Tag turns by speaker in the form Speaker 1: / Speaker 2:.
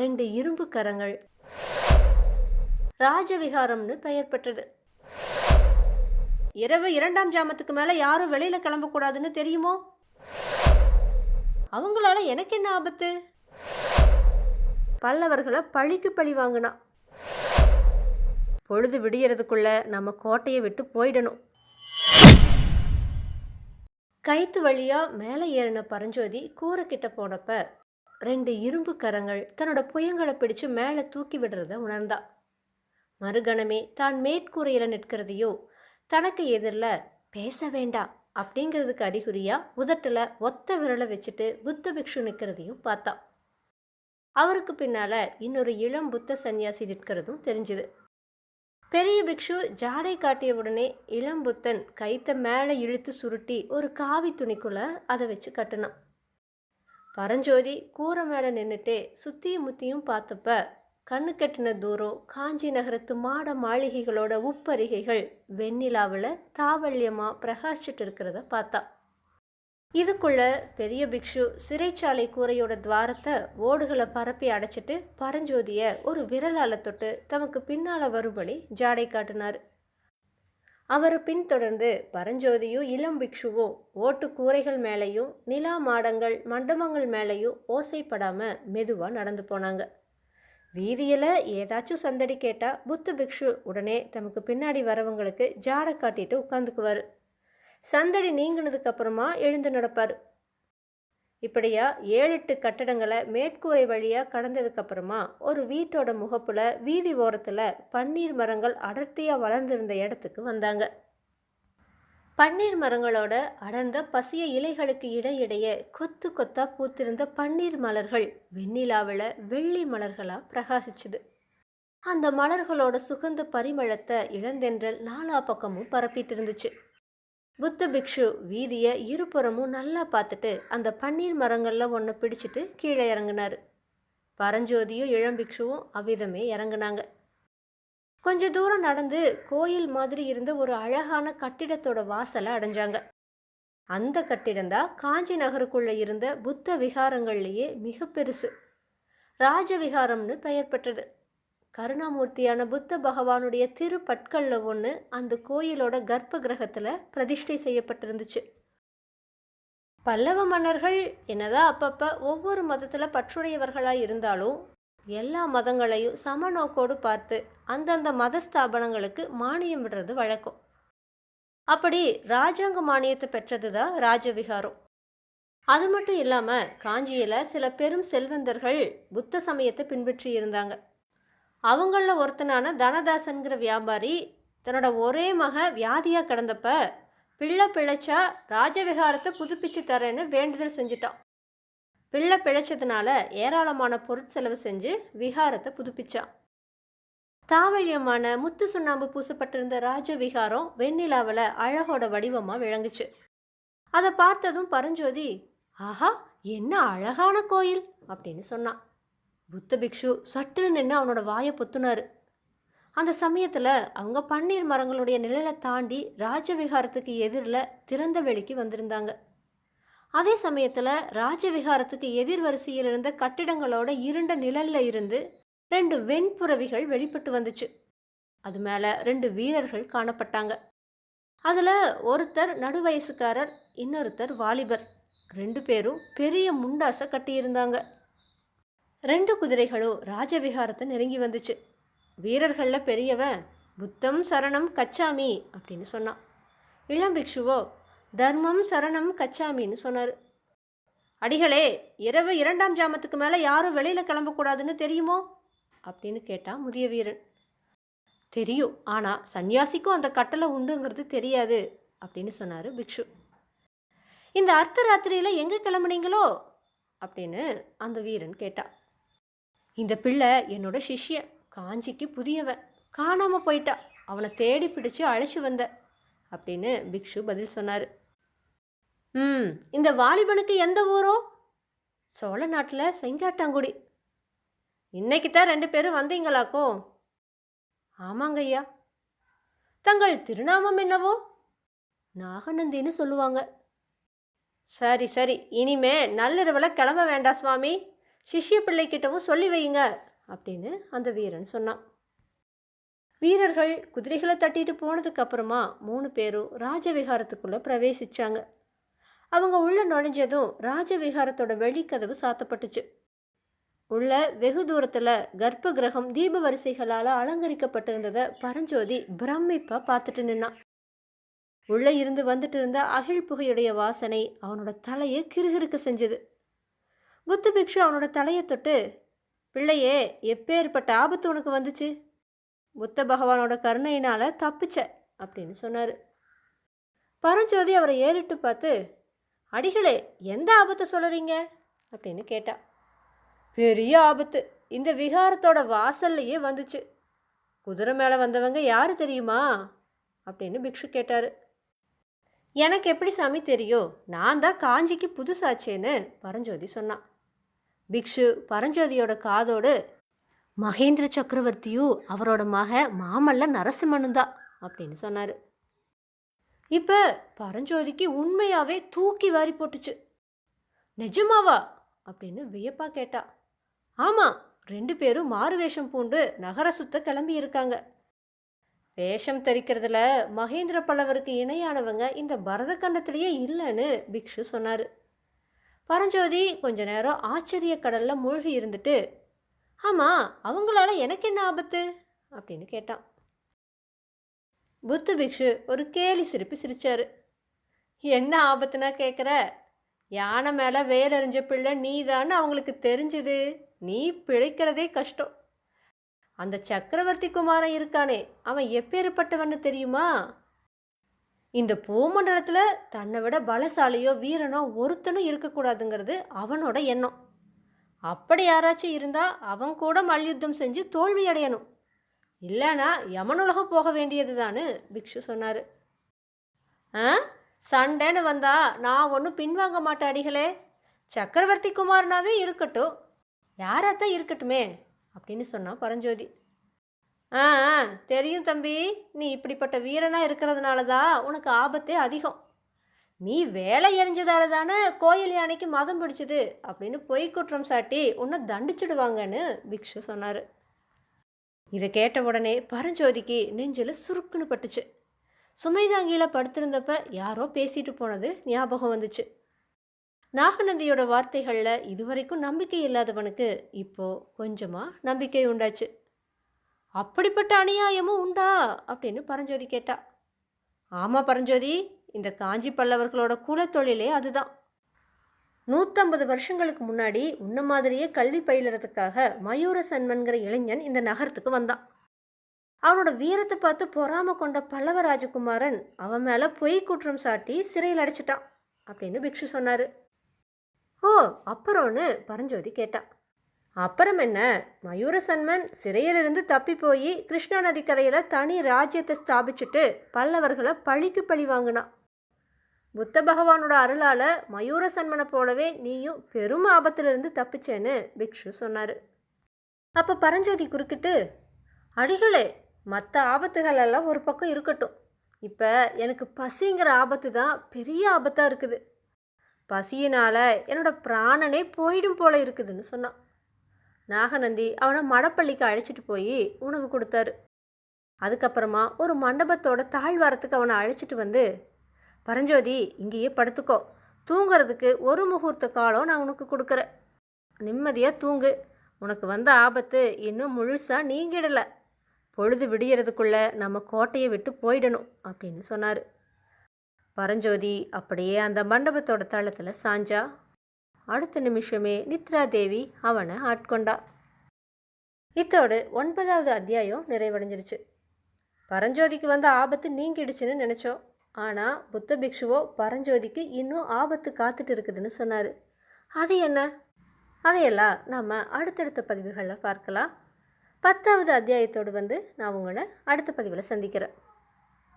Speaker 1: 2 இரும்பு கரங்கள். ராஜவிகாரம்னு பெயர் பெற்றது. இரவு 2ஆம் ஜாமத்துக்கு மேல யாரும் வெளியில கிளம்பக்கூடாதுன்னு தெரியுமோ? அவங்களால எனக்கு என்ன ஆபத்து? பல்லவர்களை பழிக்கு பழி வாங்கினா. பொழுது விடியறதுக்குள்ள நம்ம கோட்டையை விட்டு போயிடணும். கைத்து வழியா மேலே ஏறின பரஞ்சோதி கூரை கிட்ட போனப்ப 2 இரும்பு கரங்கள் தன்னோட புயங்களை பிடிச்சு மேலே தூக்கி விடுறத உணர்ந்தா. மறுகணமே தான் மேற்கூரையில நிற்கிறதையோ தனக்கு எதிரில் பேச வேண்டாம் அப்படிங்கிறதுக்கு அறிகுறியா உதட்டில் ஒத்த விரலை வச்சுட்டு புத்த பிக்ஷு நிற்கிறதையும் பார்த்தா. அவருக்கு பின்னால இன்னொரு இளம் புத்த சன்னியாசி நிற்கிறதும் தெரிஞ்சுது. பெரிய பிக்ஷு ஜாடை காட்டியவுடனே இளம் புத்தன் கைத்தை மேலே இழுத்து சுருட்டி ஒரு காவி துணிக்குள்ள அதை வச்சு கட்டினான். பரஞ்சோதி கூரை மேலே நின்றுட்டே சுத்தியும் முத்தியும் பார்த்தப்ப கண்ணு கட்டின தூரம் காஞ்சி நகரத்து மாட மாளிகைகளோட உப்பரிகைகள் வெண்ணிலாவில் தாவல்யமாக பிரகாசிச்சுட்டு இருக்கிறத பார்த்தா. இதுக்குள்ள பெரிய பிக்ஷு சிறைச்சாலை கூரையோட துவாரத்தை ஓடுகளை பரப்பி அடைச்சிட்டு பரஞ்சோதியை ஒரு விரலால தொட்டு தமக்கு பின்னால் வரும்படி ஜாடை காட்டினார். அவரை பின்தொடர்ந்து பரஞ்சோதியும் இளம் பிக்ஷுவும் ஓட்டு கூரைகள் மேலேயும் நிலா மாடங்கள் மண்டபங்கள் மேலேயும் ஓசைப்படாமல் மெதுவாக நடந்து போனாங்க. வீதியில் ஏதாச்சும் சந்தடி கேட்டால் புத்த பிக்ஷு உடனே தமக்கு பின்னாடி வரவங்களுக்கு ஜாடை காட்டிட்டு உட்காந்துக்குவார். சந்தடி நீங்கினதுக்கு அப்புறமா எழுந்து நடப்பார். இப்படியா 7-8 கட்டடங்களை மேற்கூரை வழியாக கடந்ததுக்கு அப்புறமா ஒரு வீட்டோட முகப்புல வீதி ஓரத்தில் பன்னீர் மரங்கள் அடர்த்தியாக வளர்ந்திருந்த இடத்துக்கு வந்தாங்க. பன்னீர் மரங்களோட அடர்ந்த பசிய இலைகளுக்கு இடையிடையே கொத்து கொத்தா பூத்திருந்த பன்னீர் மலர்கள் வெண்ணிலாவில் வெள்ளி மலர்களாக பிரகாசிச்சுது. அந்த மலர்களோட சுகந்த பரிமளத்தை இளந்தென்றல் நாலா பக்கமும் பரப்பிட்டு இருந்துச்சு. புத்த பிக்ஷு வீதியை இருபுறமும் நல்லா பார்த்துட்டு அந்த பன்னீர் மரங்களில் ஒன்று பிடிச்சிட்டு கீழே இறங்கினார். பரஞ்சோதியும் இளம் பிக்ஷுவும் அவ்விதமே இறங்கினாங்க. கொஞ்ச தூரம் நடந்து கோயில் மாதிரி இருந்த ஒரு அழகான கட்டிடத்தோட வாசலை அடைஞ்சாங்க. அந்த கட்டிடம்தான் காஞ்சி நகருக்குள்ளே இருந்த புத்த விகாரங்கள்லேயே மிக பெருசு. ராஜவிகாரம்னு பெயர் பெற்றது. கருணாமூர்த்தியான புத்த பகவானுடைய திருப்பட்கல்ல ஒன்று அந்த கோயிலோட கர்ப்ப கிரகத்தில் பிரதிஷ்டை செய்யப்பட்டிருந்துச்சு. பல்லவ மன்னர்கள் என்னதான் அப்பப்போ ஒவ்வொரு மதத்தில் பற்றுடையவர்களாக இருந்தாலும் எல்லா மதங்களையும் சமநோக்கோடு பார்த்து அந்தந்த மத ஸ்தாபனங்களுக்கு மானியம் விடுறது வழக்கம். அப்படி ராஜாங்க மானியத்தை பெற்றது தான் ராஜவிகாரம். அது மட்டும் இல்லாமல் காஞ்சியில் சில பெரும் செல்வந்தர்கள் புத்த சமயத்தை பின்பற்றி இருந்தாங்க. அவங்களில் ஒருத்தனான தனதாசன்கிற வியாபாரி தன்னோட ஒரே மக வியாதியாக கிடந்தப்ப பிள்ளை பிழைச்சா ராஜவிகாரத்தை புதுப்பிச்சு தரேன்னு வேண்டுதல் செஞ்சிட்டான். பிள்ளை பிழைச்சதுனால ஏராளமான பொருட்செலவு செஞ்சு விகாரத்தை புதுப்பிச்சான். தாவழியமான முத்து சுண்ணாம்பு பூசப்பட்டிருந்த ராஜவிகாரம் வெண்ணிலாவில் அழகோட வடிவமாக விளங்குச்சு. அதை பார்த்ததும் பரஞ்சோதி, ஆஹா என்ன அழகான கோயில் அப்படின்னு சொன்னான். புத்த பிக்ஷு சற்று நின்று அவனோட வாயை பொத்துனாரு. அந்த சமயத்தில் அவங்க பன்னீர் மரங்களுடைய நிழலை தாண்டி ராஜவிகாரத்துக்கு எதிரில் திறந்த வெளிக்கு வந்திருந்தாங்க. அதே சமயத்தில் ராஜவிகாரத்துக்கு எதிர் வரிசையில் இருந்த கட்டிடங்களோட இருண்ட நிழலில் இருந்து 2 வெண்புறவிகள் வெளிப்பட்டு வந்துச்சு. அது மேலே 2 வீரர்கள் காணப்பட்டாங்க. அதில் ஒருத்தர் நடுவயசுக்காரர், இன்னொருத்தர் வாலிபர். 2 பேரும் பெரிய முண்டாசை கட்டியிருந்தாங்க. 2 குதிரைகளும் ராஜவிகாரத்தை நெருங்கி வந்துச்சு. வீரர்களில் பெரியவன் புத்தம் சரணம் கச்சாமி அப்படின்னு சொன்னான். இளம் பிக்ஷுவோ தர்மம் சரணம் கச்சாமின்னு சொன்னார். அடிகளே, இரவு 2ஆம் ஜாமத்துக்கு மேலே யாரும் வெளியில் கிளம்பக்கூடாதுன்னு தெரியுமோ அப்படின்னு கேட்டான் முதிய வீரன். தெரியும், ஆனால் சன்னியாசிக்கும் அந்த கட்டளை உண்டுங்கிறது தெரியாது அப்படின்னு சொன்னார் பிக்ஷு. இந்த அர்த்த ராத்திரியில் எங்கே கிளம்புனீங்களோ அப்படின்னு அந்த வீரன் கேட்டான். இந்த பிள்ளை என்னோட சிஷ்யன், காஞ்சிக்கு புதியவன், காணாமல் போயிட்டா, அவனை தேடி பிடிச்சு அழைச்சி வந்த அப்படின்னு பிக்ஷு பதில் சொன்னார். இந்த வாலிபனுக்கு எந்த ஊரோ? சோழ நாட்டில் செங்காட்டாங்குடி. இன்னைக்கு தான் 2 பேரும் வந்தீங்களாக்கோ? ஆமாங்க ஐயா. தங்கள் திருநாமம் என்னவோ? நாகநந்தின்னு சொல்லுவாங்க. சரி சரி, இனிமே நள்ளிரவில் கிளம்ப வேண்டாம் சுவாமி. சிஷ்ய பிள்ளைக்கிட்டவும் சொல்லி வையுங்க அப்படின்னு அந்த வீரன் சொன்னான். வீரர்கள் குதிரைகளை தட்டிட்டு போனதுக்கு அப்புறமா 3 பேரும் ராஜவிகாரத்துக்குள்ளே பிரவேசிச்சாங்க. அவங்க உள்ள நுழைஞ்சதும் ராஜவிகாரத்தோட வெளிக்கதவு சாத்தப்பட்டுச்சு. உள்ள வெகு தூரத்தில் கர்ப்ப கிரகம் தீப வரிசைகளால் அலங்கரிக்கப்பட்டிருந்ததை பரஞ்சோதி பிரமிப்பாக பார்த்துட்டு நின்னான். உள்ளே இருந்து வந்துட்டு இருந்த அகில் புகையுடைய வாசனை அவனோட தலையை கிறுகிறுக்க செஞ்சது. புத்த பிக்ஷு அவனோட தலையை தொட்டு, பிள்ளையே, எப்பேற்பட்ட ஆபத்து உனக்கு வந்துச்சு? புத்த பகவானோட கருணையினால் தப்பிச்ச அப்படின்னு சொன்னார். பரஞ்சோதி அவரை ஏறிட்டு பார்த்து, அடிகளே, எந்த ஆபத்தை சொல்கிறீங்க அப்படின்னு கேட்டா. பெரிய ஆபத்து இந்த விகாரத்தோட வாசல்லையே வந்துச்சு. குதிரை மேலே வந்தவங்க யார் தெரியுமா அப்படின்னு பிக்ஷு கேட்டார். எனக்கு எப்படி சாமி தெரியும்? நான் தான் காஞ்சிக்கு புதுசாச்சேன்னு பரஞ்சோதி சொன்னான். பிக்ஷு பரஞ்சோதியோட காதோடு, மகேந்திர சக்கரவர்த்தியும் அவரோட மக மாமல்ல நரசிம்மனும் தான் அப்படின்னு சொன்னார். இப்போ பரஞ்சோதிக்கு உண்மையாகவே தூக்கி வாரி போட்டுச்சு. நிஜமாவா அப்படின்னு வியப்பா கேட்டா. ஆமாம், 2 பேரும் மாறு வேஷம் பூண்டு நகர சுத்த கிளம்பி இருக்காங்க. வேஷம் தரிக்கிறதுல மகேந்திர பல்லவருக்கு இணையானவங்க இந்த பரதக்கண்டத்திலேயே இல்லைன்னு பிக்ஷு சொன்னார். பரஞ்சோதி கொஞ்ச நேரம் ஆச்சரிய கடலில் மூழ்கி இருந்துட்டு, ஆமாம், அவங்களால எனக்கு என்ன ஆபத்து அப்படின்னு கேட்டான். புத்த பிக்ஷு ஒரு கேலி சிரிப்பு சிரிச்சாரு. என்ன ஆபத்துனா கேட்குற? யானை மேலே வேலறிஞ்ச பிள்ளை நீதான்னு அவங்களுக்கு தெரிஞ்சுது. நீ பிழைக்கிறதே கஷ்டம். அந்த சக்கரவர்த்தி குமாரன் இருக்கானே, அவன் எப்பேற்பட்டவன்னு தெரியுமா? இந்த பூமண்டலத்தில் தன்னை விட பலசாலியோ வீரனோ ஒருத்தனும் இருக்கக்கூடாதுங்கிறது அவனோட எண்ணம். அப்படி யாராச்சும் இருந்தால் அவன் கூட மல்யுத்தம் செஞ்சு தோல்வி அடையணும். இல்லைனா யமனுலகம் போக வேண்டியது தான்னு பிக்ஷு சொன்னார். சண்டைன்னு வந்தா நான் ஒன்றும் பின்வாங்க மாட்டேன் அடிகளே. சக்கரவர்த்தி குமாரனாவே இருக்கட்டும், யாராத்தான் இருக்கட்டுமே அப்படின்னு சொன்னான் பரஞ்சோதி. தெரியும் தம்பி, நீ இப்படிப்பட்ட வீரனாக இருக்கிறதுனால தான் உனக்கு ஆபத்தே அதிகம். நீ வேலை எறிஞ்சதால தானே கோயில் யானைக்கு மதம் பிடிச்சது அப்படின்னு பொய் குற்றம் சாட்டி உன்னை தண்டிச்சிடுவாங்கன்னு பிக்ஷு சொன்னார். இதை கேட்ட உடனே பரஞ்சோதிக்கு நெஞ்சில் சுருக்குன்னு பட்டுச்சு. சுமைதாங்கியில் படுத்திருந்தப்ப யாரோ பேசிட்டு போனது ஞாபகம் வந்துச்சு. நாகநந்தியோட வார்த்தைகளில் இதுவரைக்கும் நம்பிக்கை இல்லாதவனுக்கு இப்போது கொஞ்சமாக நம்பிக்கை உண்டாச்சு. அப்படிப்பட்ட அநியாயமும் உண்டா அப்படின்னு பரஞ்சோதி கேட்டா. ஆமாம் பரஞ்சோதி, இந்த காஞ்சி பல்லவர்களோட குலத்தொழிலே அதுதான். 150 வருஷங்களுக்கு முன்னாடி உன்ன மாதிரியே கல்வி பயிலுறதுக்காக மயூர சன்மன்கிற இளைஞன் இந்த நகரத்துக்கு வந்தான். அவனோட வீரத்தை பார்த்து பொறாம கொண்ட பல்லவ ராஜகுமாரன் அவன் மேலே பொய் குற்றம் சாட்டி சிறையில் அடைச்சிட்டான் அப்படின்னு பிக்ஷு சொன்னார். ஓ, அப்புறம்னு பரஞ்சோதி கேட்டான். அப்புறம் என்ன, மயூர சன்மன் சிறையிலிருந்து தப்பி போய் கிருஷ்ணா நதிக்கரையில் தனி ராஜ்யத்தை ஸ்தாபிச்சுட்டு பல்லவர்களை பழிக்கு பழி வாங்கினான். புத்த பகவானோட அருளால் மயூர சன்மனை போலவே நீயும் பெரும் ஆபத்திலிருந்து தப்பிச்சேன்னு பிக்ஷு சொன்னார். அப்போ பரஞ்சோதி குறுக்கிட்டு, அடிகளே, மற்ற ஆபத்துகளெல்லாம் ஒரு பக்கம் இருக்கட்டும். இப்போ எனக்கு பசிங்கிற ஆபத்து தான் பெரிய ஆபத்தாக இருக்குது. பசியினால் என்னோட பிராணனே போயிடும் போல இருக்குதுன்னு சொன்னான். நாகநந்தி அவனை மடப்பள்ளிக்கு அழைச்சிட்டு போய் உணவு கொடுத்தாரு. அதுக்கப்புறமா ஒரு மண்டபத்தோட தாழ்வாரத்துக்கு அவனை அழைச்சிட்டு வந்து, பரஞ்சோதி, இங்கேயே படுத்துக்கோ. தூங்கிறதுக்கு ஒரு முகூர்த்த காலம் நான் உனக்கு கொடுக்குறேன். நிம்மதியாக தூங்கு. உனக்கு வந்த ஆபத்து இன்னும் முழுசாக நீங்கிடலை. பொழுது விடியறதுக்குள்ளே நம்ம கோட்டையை விட்டு போயிடணும் அப்படின்னு சொன்னார். பரஞ்சோதி அப்படியே அந்த மண்டபத்தோட தளத்தில் சாஞ்சா. அடுத்த நிமிஷமே நித்ரா தேவி அவனை ஆட்கொண்டா. இத்தோடு 9வது அத்தியாயம் நிறைவடைஞ்சிருச்சு. பரஞ்சோதிக்கு வந்த ஆபத்து நீங்கிடுச்சுன்னு நினச்சோம். ஆனால் புத்த பிக்ஷுவோ பரஞ்சோதிக்கு இன்னும் ஆபத்து காத்துட்டு இருக்குதுன்னு சொன்னார். அது என்ன? அதையெல்லாம் நம்ம அடுத்தடுத்த பதிவுகளில் பார்க்கலாம். 10வது அத்தியாயத்தோடு நான் உங்களை அடுத்த பதிவில் சந்திக்கிறேன்.